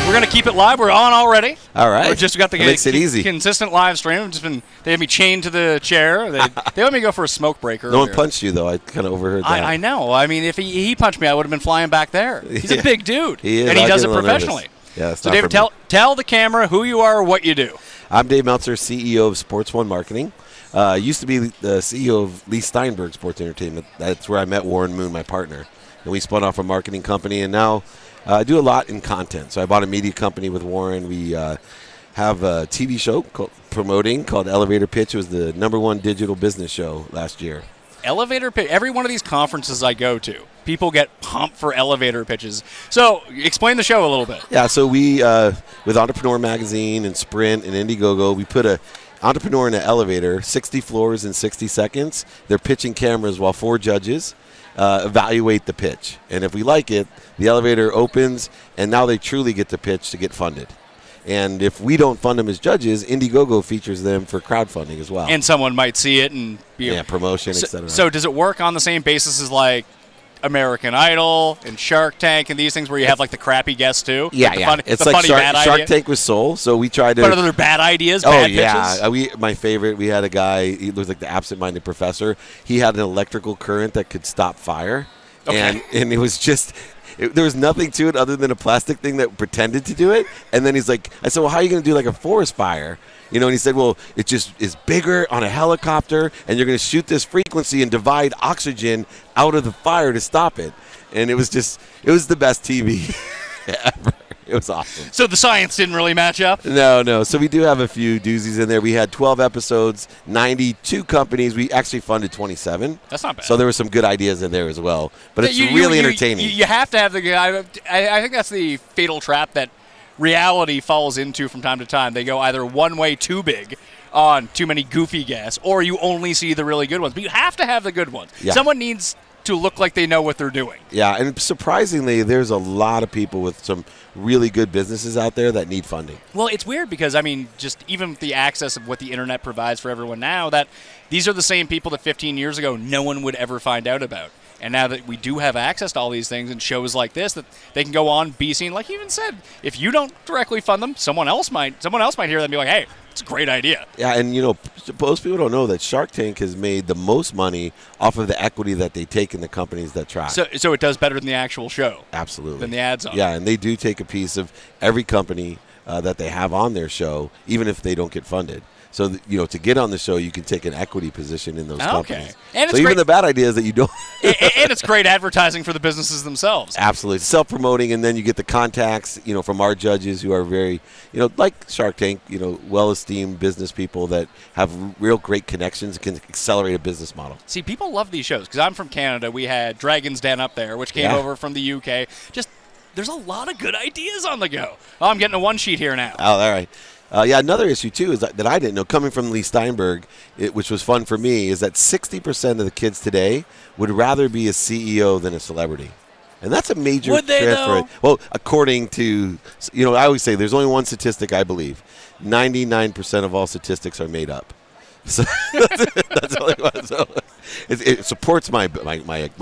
We're going to keep it live. We're on already. All right. We've just got the makes it easy. Consistent live stream. They have me chained to the chair. They let me go for a smoke break earlier. No one punched you, though. I kind of overheard that. I know. I mean, if he punched me, I would have been flying back there. He's a big dude. He is. And he does it professionally. Yeah, so, David, tell the camera who you are, what you do. I'm Dave Meltzer, CEO of Sports One Marketing. Used to be the CEO of Lee Steinberg Sports Entertainment. That's where I met Warren Moon, my partner. And we spun off a marketing company, and now I do a lot in content. So I bought a media company with Warren. We have a TV show called Elevator Pitch. It was the #1 digital business show last year. Elevator pitch. Every one of these conferences I go to, people get pumped for elevator pitches. So explain the show a little bit. Yeah, so we, with Entrepreneur Magazine and Sprint and IndieGoGo, we put a entrepreneur in an elevator, 60 floors in 60 seconds. They're pitching cameras while 4 judges evaluate the pitch. And if we like it, the elevator opens, and now they truly get to pitch to get funded. And if we don't fund them as judges, IndieGoGo features them for crowdfunding as well. And someone might see it and be promotion, etc. So does it work on the same basis as like American Idol and Shark Tank and these things where you have like the crappy guests too? Yeah, like it's like Shark Tank with soul. So we tried to. But are there bad ideas? Bad pitches? My favorite. We had a guy. He was like the absent-minded professor. He had an electrical current that could stop fire, and it was just. There was nothing to it other than a plastic thing that pretended to do it. And then he's like, I said, well, how are you going to do like a forest fire? You know, and he said, well, it just is bigger on a helicopter, and you're going to shoot this frequency and divide oxygen out of the fire to stop it. And it was the best TV ever. It was awesome. So the science didn't really match up? No. So we do have a few doozies in there. We had 12 episodes, 92 companies. We actually funded 27. That's not bad. So there were some good ideas in there as well. But it's really entertaining. You have to have the I think that's the fatal trap that reality falls into from time to time. They go either one way too big on too many goofy guests, or you only see the really good ones. But you have to have the good ones. Yeah. Someone needs to look like they know what they're doing. Yeah, and surprisingly, there's a lot of people with some really good businesses out there that need funding. Well, it's weird because, I mean, just even with the access of what the internet provides for everyone now, that these are the same people that 15 years ago no one would ever find out about. And now that we do have access to all these things and shows like this, that they can go on, be seen. Like you even said, if you don't directly fund them, someone else might hear them and be like, hey, it's a great idea. Yeah, and you know, most people don't know that Shark Tank has made the most money off of the equity that they take in the companies that try. So it does better than the actual show. Absolutely. Than the ads on. Yeah, and they do take a piece of every company that they have on their show, even if they don't get funded. So, to get on the show, you can take an equity position in those companies. And so even the bad ideas that you don't. And it's great advertising for the businesses themselves. Absolutely. Self-promoting, and then you get the contacts, from our judges who are very, like Shark Tank, well-esteemed business people that have real great connections and can accelerate a business model. See, people love these shows because I'm from Canada. We had Dragon's Den up there, which came over from the UK. There's a lot of good ideas on the go. Oh, I'm getting a one sheet here now. Oh, all right. Another issue, too, is that I didn't know, coming from Lee Steinberg, which was fun for me, is that 60% of the kids today would rather be a CEO than a celebrity. And that's a major transfer. Well, according to, I always say there's only one statistic I believe. 99% of all statistics are made up. So that's only one. So it supports my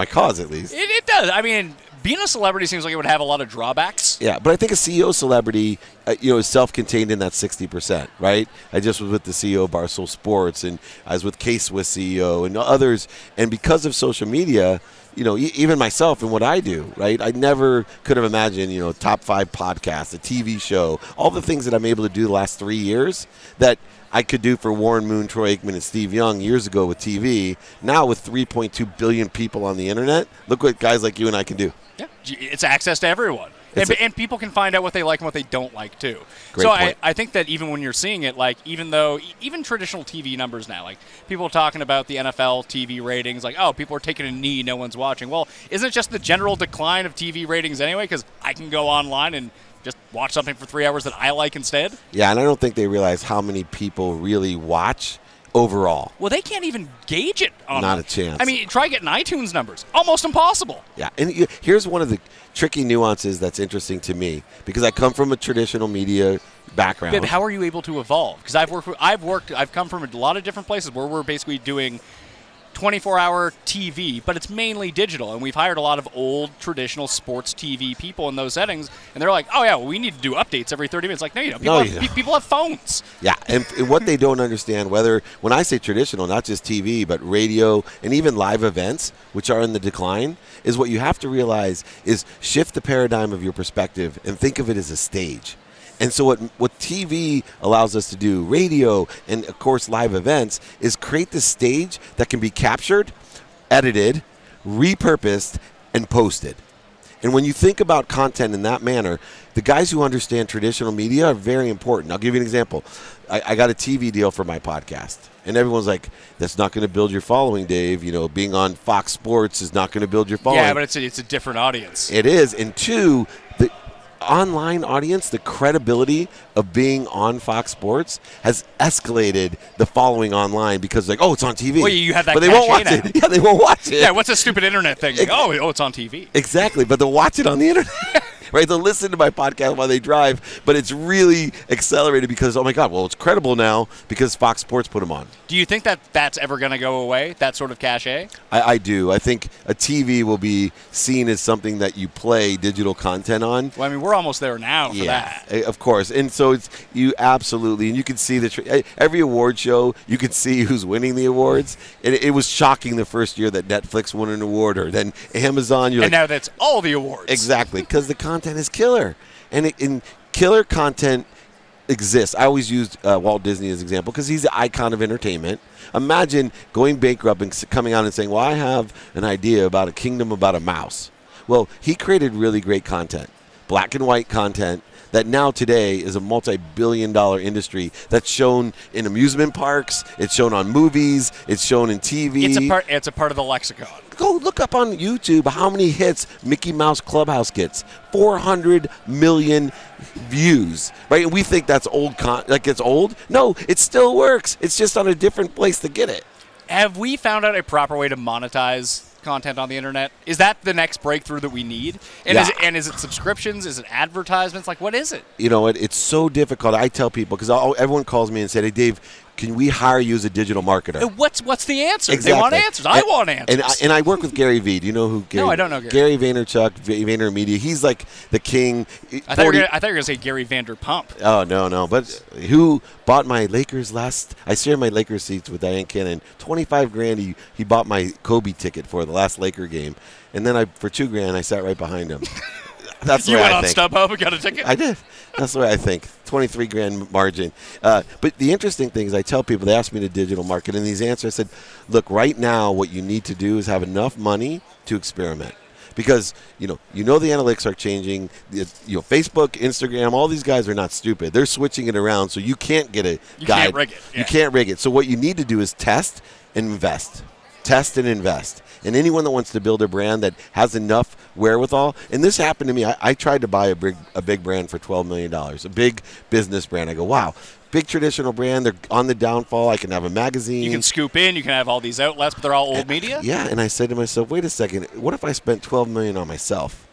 cause, at least. It does. I mean, being a celebrity seems like it would have a lot of drawbacks. Yeah, but I think a CEO celebrity, is self-contained in that 60%, right? I just was with the CEO of Barstool Sports, and I was with K-Swiss CEO and others. And because of social media, even myself and what I do, right? I never could have imagined, top 5 podcasts, a TV show, all the things that I'm able to do the last 3 years that I could do for Warren Moon, Troy Aikman, and Steve Young years ago with TV. Now with 3.2 billion people on the internet, look what guys like you and I can do. Yeah, it's access to everyone. And people can find out what they like and what they don't like, too. Great point. I think that even when you're seeing it, like, even traditional TV numbers now, like, people are talking about the NFL TV ratings, like, oh, people are taking a knee, no one's watching. Well, isn't it just the general decline of TV ratings anyway? Because I can go online and just watch something for 3 hours that I like instead. Yeah, and I don't think they realize how many people really watch overall. Well, they can't even gauge it. Not a chance. I mean, try getting iTunes numbers. Almost impossible. Yeah, and here's one of the tricky nuances that's interesting to me, because I come from a traditional media background. But how are you able to evolve? Because I've come from a lot of different places where we're basically doing 24-hour TV, but it's mainly digital. And we've hired a lot of old traditional sports TV people in those settings, and they're like, oh, yeah, well, we need to do updates every 30 minutes. Like, no, you don't. People have phones. Yeah, and what they don't understand, when I say traditional, not just TV, but radio and even live events, which are in the decline, is what you have to realize is shift the paradigm of your perspective and think of it as a stage. And so what TV allows us to do, radio and, of course, live events, is create this stage that can be captured, edited, repurposed, and posted. And when you think about content in that manner, the guys who understand traditional media are very important. I'll give you an example. I got a TV deal for my podcast. And everyone's like, that's not going to build your following, Dave. You know, being on Fox Sports is not going to build your following. Yeah, but it's a different audience. It is. And two, the online audience, the credibility of being on Fox Sports has escalated the following online because like, oh, it's on TV. Well, you have that, but they won't watch it. Yeah, they won't watch it. Yeah, what's a stupid internet thing? Like, oh, it's on TV. Exactly, but they'll watch it on the internet. Right, they'll listen to my podcast while they drive, but it's really accelerated because, oh my God, well, it's credible now because Fox Sports put them on. Do you think that that's ever going to go away, that sort of cachet? I do. I think a TV will be seen as something that you play digital content on. Well, I mean, we're almost there now for that. Of course. And so it's you absolutely, and you can see every award show, you can see who's winning the awards. And it was shocking the first year that Netflix won an award, or then Amazon. And now that's all the awards. Exactly, because the content is killer. And killer content exists. I always used Walt Disney as an example because he's the icon of entertainment. Imagine going bankrupt and coming out and saying, well, I have an idea about a kingdom about a mouse. Well, he created really great content, black and white content, that now today is a multi-billion-dollar industry that's shown in amusement parks, it's shown on movies, it's shown in TV. It's a part of the lexicon. Go look up on YouTube how many hits Mickey Mouse Clubhouse gets. 400 million views, right? And we think that's old, like it's old. No, it still works. It's just on a different place to get it. Have we found out a proper way to monetize content on the internet? Is that the next breakthrough that we need? And yeah. Is it subscriptions? Is it advertisements? Like, what is it? You know, it's so difficult. I tell people, because everyone calls me and said, hey, Dave, can we hire you as a digital marketer? What's the answer? Exactly. They want answers. I want answers. And I work with Gary Vee. Do you know who Gary? No, I don't know Gary. Gary Vaynerchuk, VaynerMedia. He's like the king. I thought you were going to say Gary Vanderpump. Oh, no. But who bought my Lakers I shared my Lakers seats with Diane Cannon. $25,000 he bought my Kobe ticket for the last Laker game. And then for $2,000 I sat right behind him. That's the way I think. You went on StubHub and got a ticket? I did. That's the way I think. $23,000 margin. But the interesting thing is I tell people, they ask me to digital market, and these answers, I said, look, right now what you need to do is have enough money to experiment. Because, you know the analytics are changing. Facebook, Instagram, all these guys are not stupid. They're switching it around, so you can't get a guide. You can't rig it. Yeah. You can't rig it. So what you need to do is test and invest. Test and invest. And anyone that wants to build a brand that has enough wherewithal, and this happened to me. I tried to buy a big brand for $12 million, a big business brand. I go, wow, big traditional brand. They're on the downfall. I can have a magazine. You can scoop in. You can have all these outlets, but they're all old media? Yeah, and I said to myself, wait a second. What if I spent $12 million on myself,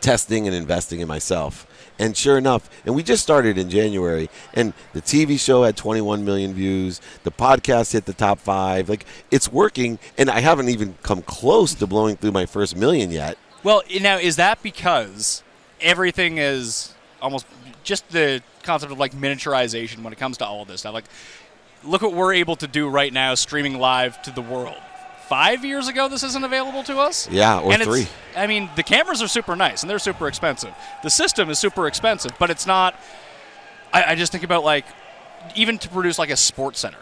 testing and investing in myself? And sure enough, and we just started in January, and the TV show had 21 million views. The podcast hit the top 5. Like, it's working, and I haven't even come close to blowing through my first million yet. Well, now, is that because everything is almost just the concept of, like, miniaturization when it comes to all of this stuff? Like, look what we're able to do right now streaming live to the world. 5 years ago, this isn't available to us? Yeah, or 3. I mean, the cameras are super nice, and they're super expensive. The system is super expensive, but it's not – I just think about, like, even to produce, like, a sports center,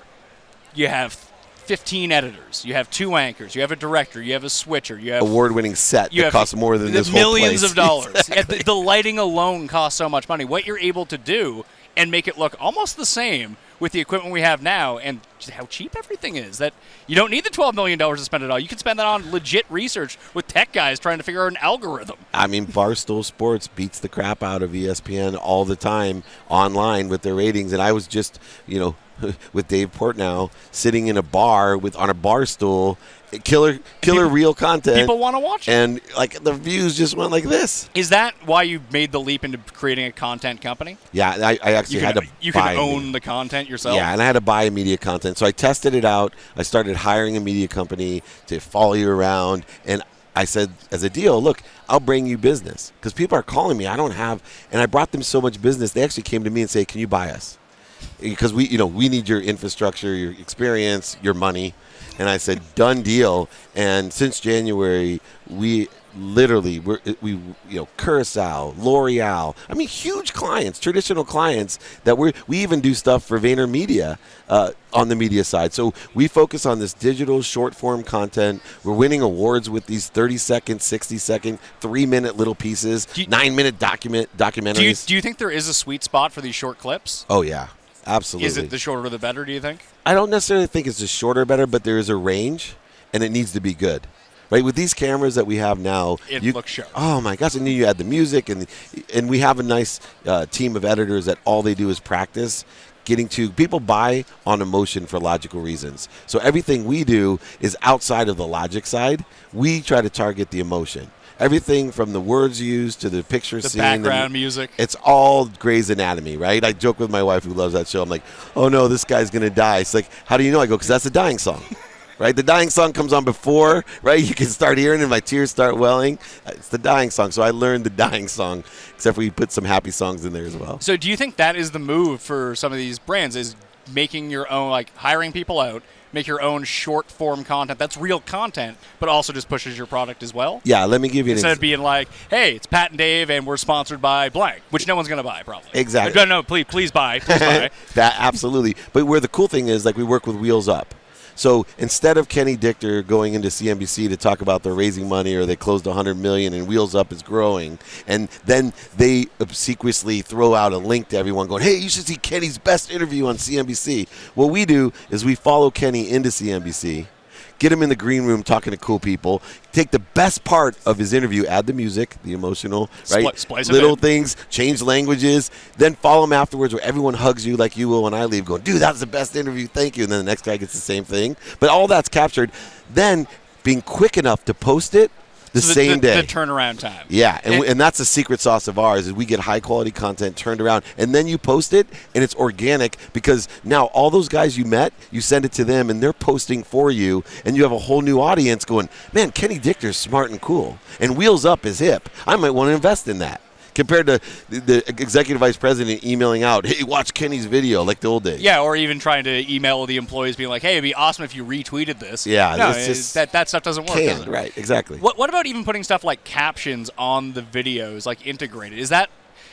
you have 15 editors, you have 2 anchors, you have a director, you have a switcher, you have – award-winning set that costs more than this whole place. Millions of dollars. Exactly. The lighting alone costs so much money. What you're able to do and make it look almost the same with the equipment we have now and just how cheap everything is, that you don't need the $12 million to spend it all. You can spend that on legit research with tech guys trying to figure out an algorithm. I mean, Barstool Sports beats the crap out of ESPN all the time online with their ratings. And I was just, with Dave Portnow sitting in a bar on a bar stool, killer real content. People want to watch it. And like the views just went like this. Is that why you made the leap into creating a content company? Yeah, I actually had to You buy can own the content yourself? Yeah, and I had to buy media content. So I tested it out. I started hiring a media company to follow you around. And I said, as a deal, look, I'll bring you business. Because people are calling me. I don't have, and I brought them so much business. They actually came to me and say, can you buy us? Because we need your infrastructure, your experience, your money. And I said, done deal. And since January, we literally, Curacao, L'Oreal, I mean, huge clients, traditional clients that we even do stuff for VaynerMedia on the media side. So we focus on this digital short form content. We're winning awards with these 30-second, 60-second, 3-minute little pieces, 9-minute documentaries. Do you think there is a sweet spot for these short clips? Oh, yeah. Absolutely. Is it the shorter the better, do you think? I don't necessarily think it's the shorter or better, but there is a range, and it needs to be good. Right? With these cameras that we have now, it looks sharp. Oh, my gosh. And then you add the music, and we have a nice team of editors that all they do is practice getting to – people buy on emotion for logical reasons. So everything we do is outside of the logic side. We try to target the emotion. Everything from the words used to the picture scene. The background music. It's all Grey's Anatomy, right? I joke with my wife who loves that show. I'm like, oh, no, this guy's going to die. It's like, how do you know? I go, because that's the dying song, right? The dying song comes on before, right? You can start hearing it and my tears start welling. It's the dying song. So I learned the dying song, except for we put some happy songs in there as well. So do you think that is the move for some of these brands, is making your own, like hiring people out, make your own short-form content that's real content, but also just pushes your product as well? Yeah, let me give you an instead of being like, hey, it's Pat and Dave, and we're sponsored by blank, which no one's going to buy, probably. Exactly. No, please buy. Please buy. That, absolutely. But where the cool thing is, like we work with WheelsUp. So instead of Kenny Dichter going into CNBC to talk about they're raising money or they closed $100 million and WheelsUp is growing, and then they obsequiously throw out a link to everyone going, hey, you should see Kenny's best interview on CNBC. What we do is we follow Kenny into CNBC, get him in the green room talking to cool people, take the best part of his interview, add the music, the emotional, right? Splice little things, change languages, then follow him afterwards where everyone hugs you like you will when I leave, going, dude, that was the best interview, thank you. And then the next guy gets the same thing. But all that's captured. Then being quick enough to post it the same day. The turnaround time. Yeah, and that's the secret sauce of ours, is we get high-quality content turned around, and then you post it, and it's organic, because now all those guys you met, you send it to them, and they're posting for you, and you have a whole new audience going, man, Kenny Dichter's smart and cool, and WheelsUp is hip. I might want to invest in that. Compared to the executive vice president emailing out, hey, watch Kenny's video, like the old days. Yeah, or even trying to email the employees being like, hey, it'd be awesome if you retweeted this. Yeah, no, just that stuff doesn't work. Does it? Right, exactly. What about even putting stuff like captions on the videos, like integrated? Is that...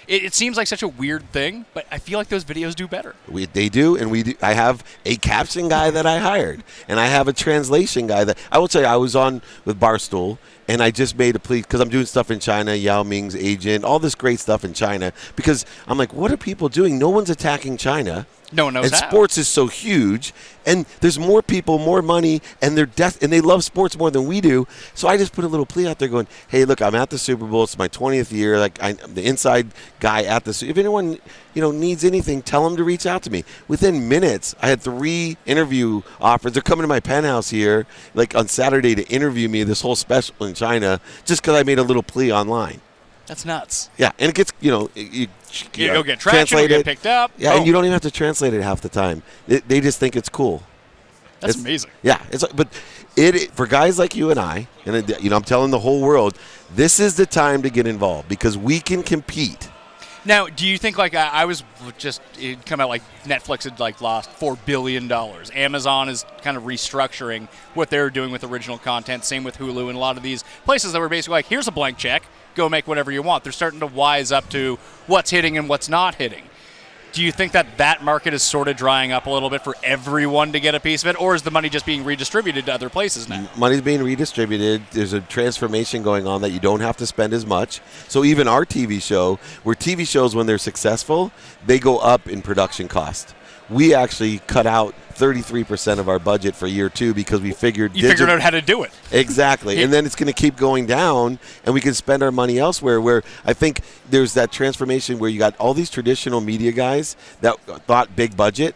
It seems like such a weird thing, but I feel like those videos do better. They do, and we do. I have a caption guy that I hired, and I have a translation guy that I will tell you. I was on with Barstool, and I just made a plea because I'm doing stuff in China, Yao Ming's agent, all this great stuff in China. Because I'm like, what are people doing? No one's attacking China. No one knows and how. Sports is so huge, and there's more people, more money, and and they love sports more than we do. So I just put a little plea out there going, hey, look, I'm at the Super Bowl. It's my 20th year. Like, I'm the inside guy at the Super Bowl. If anyone needs anything, tell them to reach out to me. Within minutes, I had 3 interview offers. They're coming to my penthouse here, like on Saturday, to interview me this whole special in China, just because I made a little plea online. That's nuts. Yeah, and it gets, you'll get traction, you'll get picked up. Yeah, and you don't even have to translate it half the time. They just think it's cool. That's amazing. Yeah, but for guys like you and I, and I'm telling the whole world, this is the time to get involved because we can compete. Now, do you think, like, I was just, it come out like Netflix had like lost $4 billion. Amazon is kind of restructuring what they're doing with original content. Same with Hulu and a lot of these places that were basically like, here's a blank check, go make whatever you want. They're starting to wise up to what's hitting and what's not hitting. Do you think that market is sort of drying up a little bit for everyone to get a piece of it, or is the money just being redistributed to other places now? Money's being redistributed. There's a transformation going on that you don't have to spend as much. So even our TV show, where TV shows, when they're successful, they go up in production cost. We actually cut out 33% of our budget for year 2 because we figured... You figured out how to do it. Exactly. And then it's going to keep going down, and we can spend our money elsewhere, where I think there's that transformation where you got all these traditional media guys that thought big budget,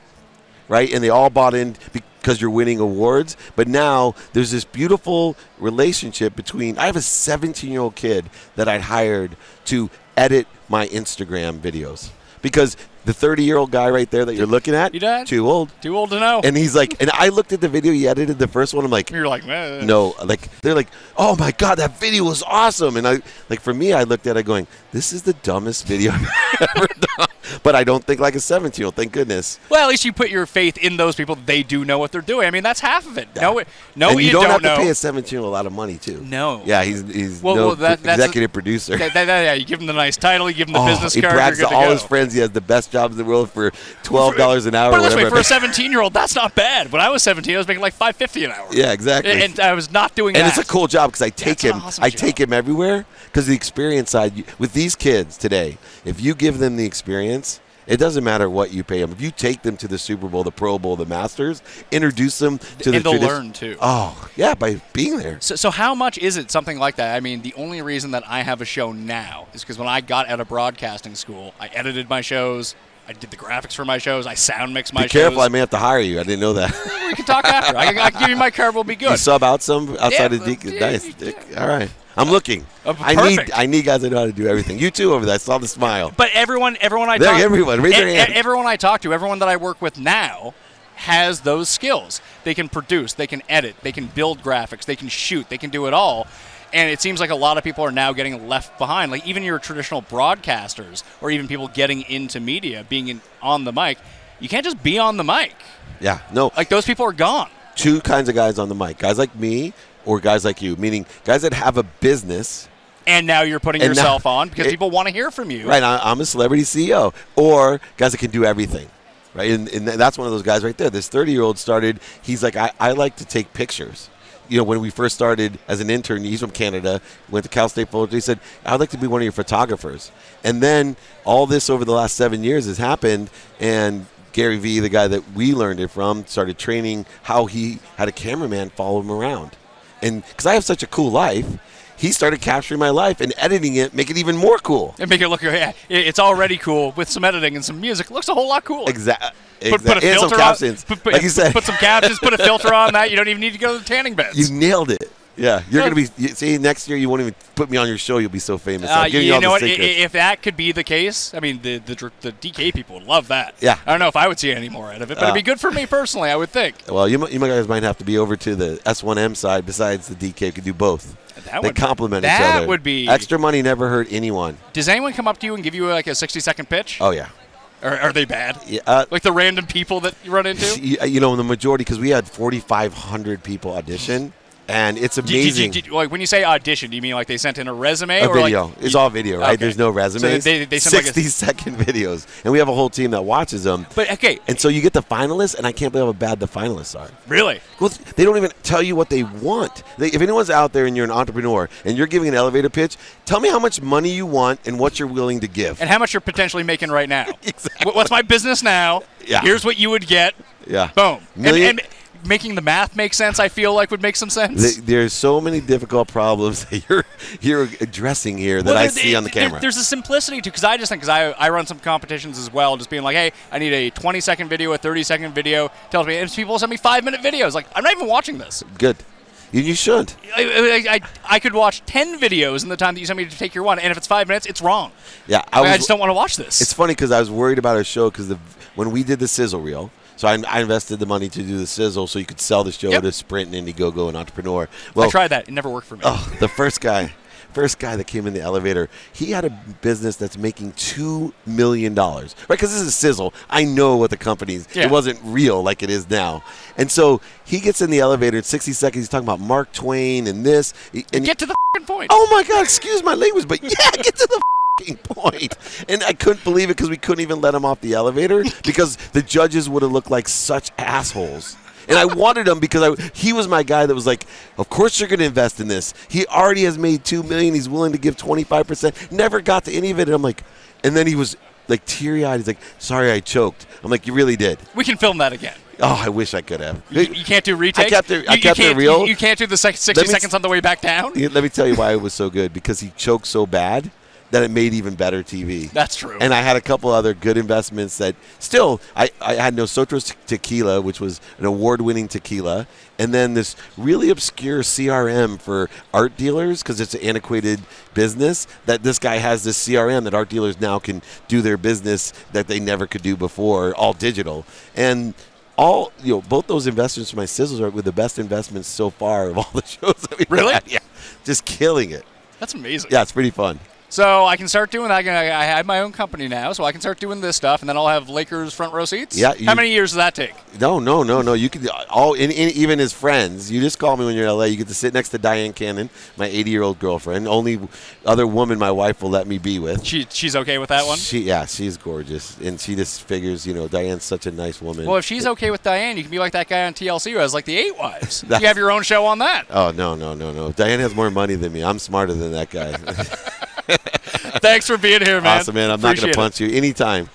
right? And they all bought in because you're winning awards. But now there's this beautiful relationship between... I have a 17-year-old kid that I hired to edit my Instagram videos. because the 30-year-old guy right there that you're looking at, too old. Too old to know. And he's like, and I looked at the video he edited, the first one. I'm like, you're like, no, like they're like, oh my god, that video was awesome. And I like for me, I looked at it going, this is the dumbest video I've ever done. But I don't think like a 17-year-old. Thank goodness. Well, at least you put your faith in those people. They do know what they're doing. I mean, that's half of it. Yeah. No, and you don't have know. to pay a 17-year-old a lot of money too. No. Yeah, he's executive producer. Yeah, you give him the nice title, you give him the business card. He brags to all his friends. He has the best jobs in the world for $12 an hour. But this way, for a 17-year-old, that's not bad. When I was 17, I was making like $5.50 an hour. Yeah, exactly. And I was not doing that. And it's a cool job because I take him. Awesome I job. take him everywhere because the experience side with these kids today. If you give them the experience, it doesn't matter what you pay them. If you take them to the Super Bowl, the Pro Bowl, the Masters, introduce them to the they'll learn too. Oh, yeah, by being there. So how much is it, something like that? I mean, the only reason that I have a show now is because when I got out of broadcasting school, I edited my shows, I did the graphics for my shows, I sound mixed my shows. Be careful, I may have to hire you. I didn't know that. We can talk after. I can give you my card, we'll be good. You sub out some outside of Deacon? Yeah, Nice. All right. I'm looking. Perfect. I need guys that know how to do everything. You too over there. I saw the smile. But everyone I everyone, raise their hand. Everyone I talk to, everyone that I work with now has those skills. They can produce, they can edit, they can build graphics, they can shoot, they can do it all. And it seems like a lot of people are now getting left behind. Like even your traditional broadcasters or even people getting into media, being on the mic, you can't just be on the mic. Yeah, no. Like those people are gone. Two kinds of guys on the mic. Guys like me or guys like you, meaning guys that have a business. And now you're putting yourself on because people want to hear from you. Right, I'm a celebrity CEO. Or guys that can do everything. Right, and that's one of those guys right there. This 30-year-old started, he's like, I like to take pictures. You know, when we first started as an intern, he's from Canada, went to Cal State Fullerton. He said, I'd like to be one of your photographers. And then all this over the last 7 years has happened, and Gary Vee, the guy that we learned it from, started training how he had a cameraman follow him around. And because I have such a cool life, he started capturing my life and editing it, make it even more cool. And make it look, yeah, it's already cool with some editing and some music. It looks a whole lot cooler. Exactly. Put a filter some captions. on. Like you said. Put some captions, put a filter on that. You don't even need to go to the tanning beds. You nailed it. Yeah, you're going to be, see, next year you won't even put me on your show. You'll be so famous. You know what? If that could be the case, I mean, the DK people would love that. Yeah. I don't know if I would see any more out of it, but it'd be good for me personally, I would think. Well, you guys might have to be over to the S1M side besides the DK. You could do both. They complement each other. That would be. Extra money never hurt anyone. Does anyone come up to you and give you like a 60-second pitch? Oh, yeah. Are they bad? Yeah, like the random people that you run into? You know, the majority, because we had 4,500 people audition. And it's amazing. Like when you say audition, do you mean like they sent in a resume? A or video. Like, it's all video, right? Okay. There's no resumes. So they send 60-second videos. And we have a whole team that watches them. But, okay. And so you get the finalists, and I can't believe how bad the finalists are. Really? Well, they don't even tell you what they want. If anyone's out there and you're an entrepreneur and you're giving an elevator pitch, tell me how much money you want and what you're willing to give. And how much you're potentially making right now. Exactly. What's my business now? Yeah. Here's what you would get. Yeah. Boom. And making the math make sense, I feel like would make some sense. There's so many difficult problems that you're addressing here that I see on the camera. There's a simplicity to, because I just think, because I run some competitions as well, just being like, hey, I need a 20-second video, a 30-second video. Tells me, and people send me 5-minute videos. Like, I'm not even watching this. Good. You should. I could watch 10 videos in the time that you send me to take your one, and if it's 5 minutes, it's wrong. Yeah, I just don't want to watch this. It's funny because I was worried about our show because when we did the sizzle reel. So I invested the money to do the sizzle so you could sell the show to Sprint and IndieGoGo and Entrepreneur. Well, I tried that. It never worked for me. Oh, the first guy that came in the elevator, he had a business that's making $2 million. Right? Because this is sizzle. I know what the company's. Yeah. It wasn't real like it is now. And so he gets in the elevator in 60 seconds. He's talking about Mark Twain and this. And get to the point. Oh, my God. Excuse my language, but yeah, get to the point. And I couldn't believe it because we couldn't even let him off the elevator because the judges would have looked like such assholes. And I wanted him because he was my guy that was like, of course you're going to invest in this. He already has made $2 million. He's willing to give 25%. Never got to any of it. And I'm like, and then he was like teary-eyed. He's like, sorry, I choked. I'm like, you really did. We can film that again. Oh, I wish I could have. You can't do retakes? I kept it real. You can't do the 60 seconds on the way back down? Let me tell you why it was so good. Because he choked so bad that it made even better TV. That's true. And I had a couple other good investments that still, I had Nosotros Tequila, which was an award-winning tequila, and then this really obscure CRM for art dealers because it's an antiquated business that this guy has this CRM that art dealers now can do their business that they never could do before, all digital. And both those investments for my sizzles were the best investments so far of all the shows that we've Really? had. Yeah, just killing it. That's amazing. Yeah, it's pretty fun. So I can start doing that. I have my own company now, so I can start doing this stuff, and then I'll have Lakers front row seats. Yeah. How many years does that take? No. You can even as friends. You just call me when you're in LA. You get to sit next to Diane Cannon, my 80-year-old girlfriend. Only other woman my wife will let me be with. She's okay with that one? She's gorgeous, and she just figures, Diane's such a nice woman. Well, if she's okay with Diane, you can be like that guy on TLC who has like the 8 wives. You have your own show on that. Oh no. Diane has more money than me. I'm smarter than that guy. Thanks for being here, man. Awesome, man. I'm not going to punch you anytime.